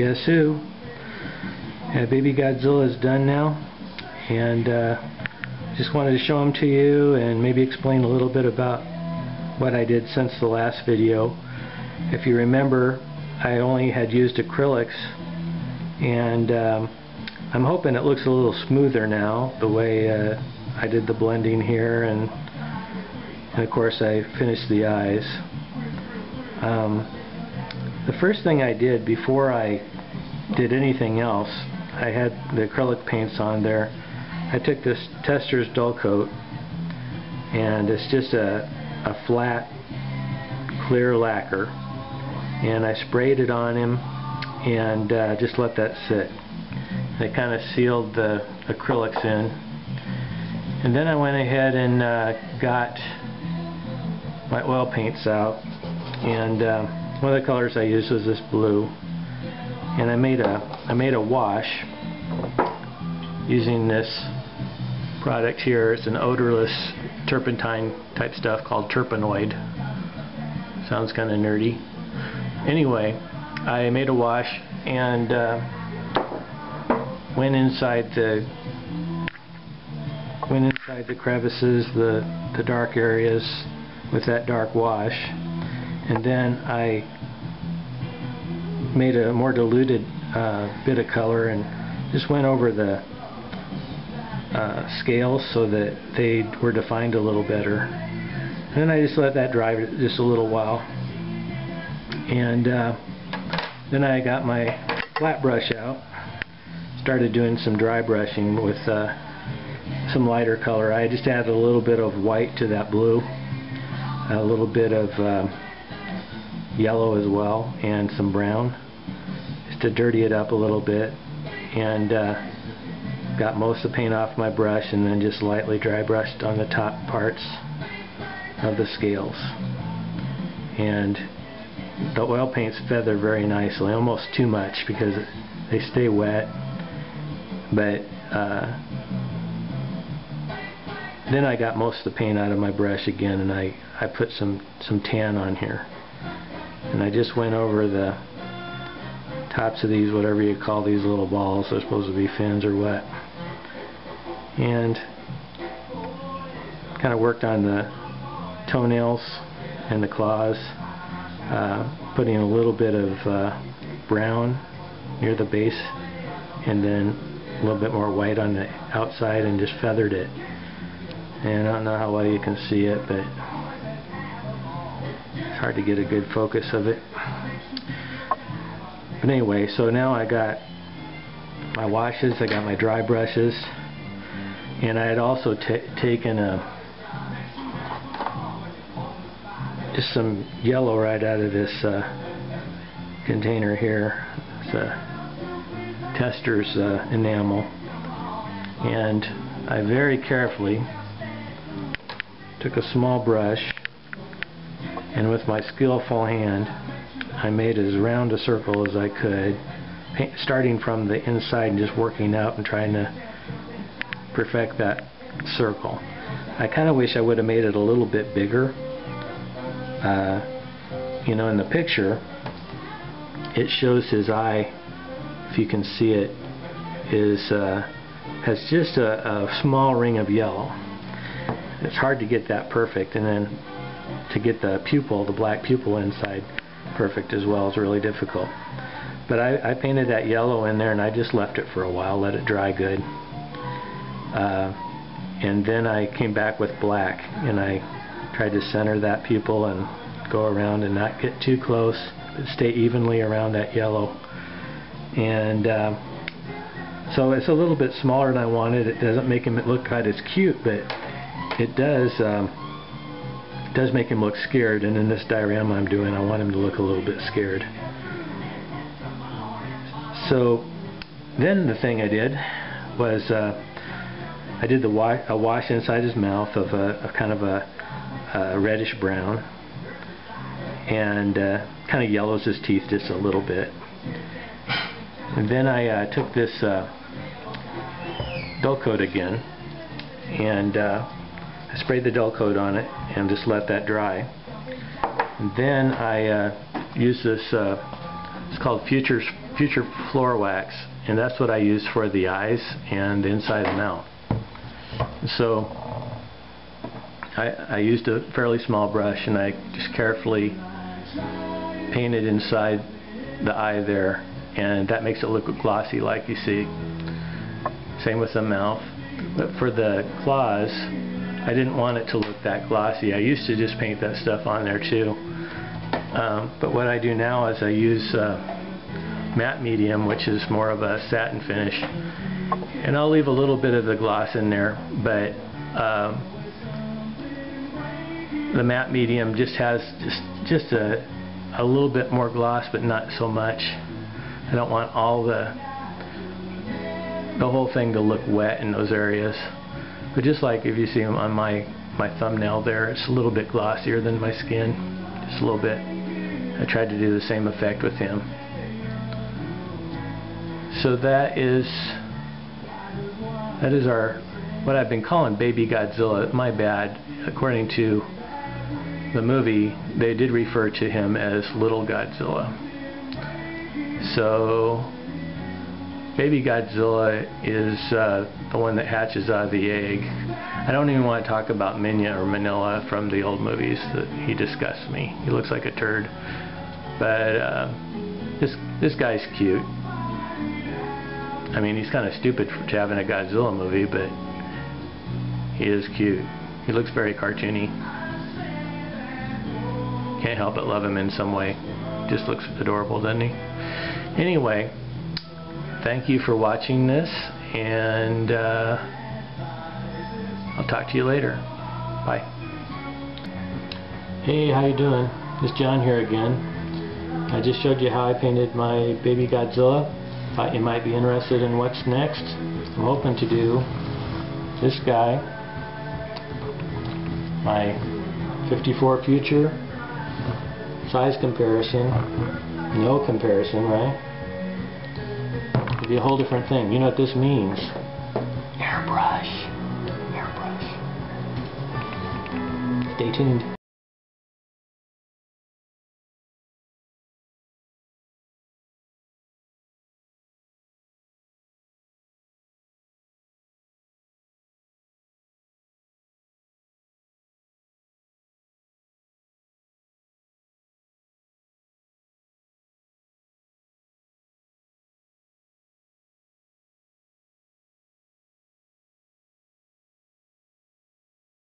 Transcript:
guess who? Baby Godzilla is done now, and just wanted to show him to you and maybe explain a little bit about what I did since the last video. If you remember, I only had used acrylics, and I'm hoping it looks a little smoother now, the way I did the blending here, and of course I finished the eyes. The first thing I did before I did anything else, I had the acrylic paints on there. I took this Tester's dull coat, and it's just a flat clear lacquer, and I sprayed it on him and just let that sit. It kind of sealed the acrylics in, and then I went ahead and got my oil paints out, and one of the colors I used was this blue, and I made a wash using this product here. It's an odorless turpentine type stuff called Terpenoid. Sounds kind of nerdy. Anyway, I made a wash and went inside the crevices, the dark areas with that dark wash, and then I made a more diluted bit of color and just went over the scales so that they were defined a little better. And then I just let that dry just a little while, and then I got my flat brush out, started doing some dry brushing with some lighter color. I just added a little bit of white to that blue, a little bit of yellow as well, and some brown, just to dirty it up a little bit, and got most of the paint off my brush, and then just lightly dry brushed on the top parts of the scales. And the oil paints feather very nicely, almost too much because they stay wet, but then I got most of the paint out of my brush again, and I put some tan on here, and I just went over the tops of these, whatever you call these little balls. They're supposed to be fins or what, and kind of worked on the toenails and the claws, putting a little bit of brown near the base, and then a little bit more white on the outside, and just feathered it. And I don't know how well you can see it, but it's hard to get a good focus of it. But anyway, so now I got my washes, I got my dry brushes, and I had also taken just some yellow right out of this container here. It's a Tester's enamel, and I very carefully took a small brush, and with my skillful hand I made as round a circle as I could, starting from the inside and just working out and trying to perfect that circle. I kind of wish I would have made it a little bit bigger. You know, in the picture it shows his eye, if you can see it, has just a small ring of yellow. It's hard to get that perfect, and then to get the pupil, the black pupil inside, perfect as well is really difficult. But I painted that yellow in there, and I just left it for a while, let it dry good. And then I came back with black, and I tried to center that pupil and go around and not get too close, but stay evenly around that yellow. And so it's a little bit smaller than I wanted. It doesn't make him look quite as cute, but it does make him look scared, and in this diorama I'm doing, I want him to look a little bit scared. So then the thing I did was I did a wash inside his mouth of a kind of a reddish brown, and kind of yellows his teeth just a little bit. And then I took this dull coat again, and I sprayed the dull coat on it and just let that dry. And then I used this, it's called future floor wax, and that's what I use for the eyes and the inside of the mouth. So I used a fairly small brush, and I just carefully painted inside the eye there, and that makes it look glossy like you see. Same with the mouth. But for the claws, I didn't want it to look that glossy. I used to just paint that stuff on there too. But what I do now is I use matte medium, which is more of a satin finish, and I'll leave a little bit of the gloss in there, but the matte medium just has just a little bit more gloss, but not so much. I don't want all the whole thing to look wet in those areas. But just like if you see them on my thumbnail there, it's a little bit glossier than my skin, just a little bit. I tried to do the same effect with him. So that is our, what I've been calling Baby Godzilla. My bad. According to the movie, they did refer to him as Little Godzilla. So Baby Godzilla is the one that hatches out of the egg. I don't even want to talk about Minya or Manila from the old movies. That he disgusts me. He looks like a turd. But this guy's cute. I mean, he's kind of stupid for having a Godzilla movie, but he is cute. He looks very cartoony. Can't help but love him in some way. Just looks adorable, doesn't he? Anyway, thank you for watching this, and I'll talk to you later. Bye. Hey, how you doing? It's John here again. I just showed you how I painted my Baby Godzilla. Thought you might be interested in what's next. I'm hoping to do this guy, my 54 future, size comparison, no comparison, right? It'll be a whole different thing. You know what this means? Airbrush. Airbrush. Stay tuned.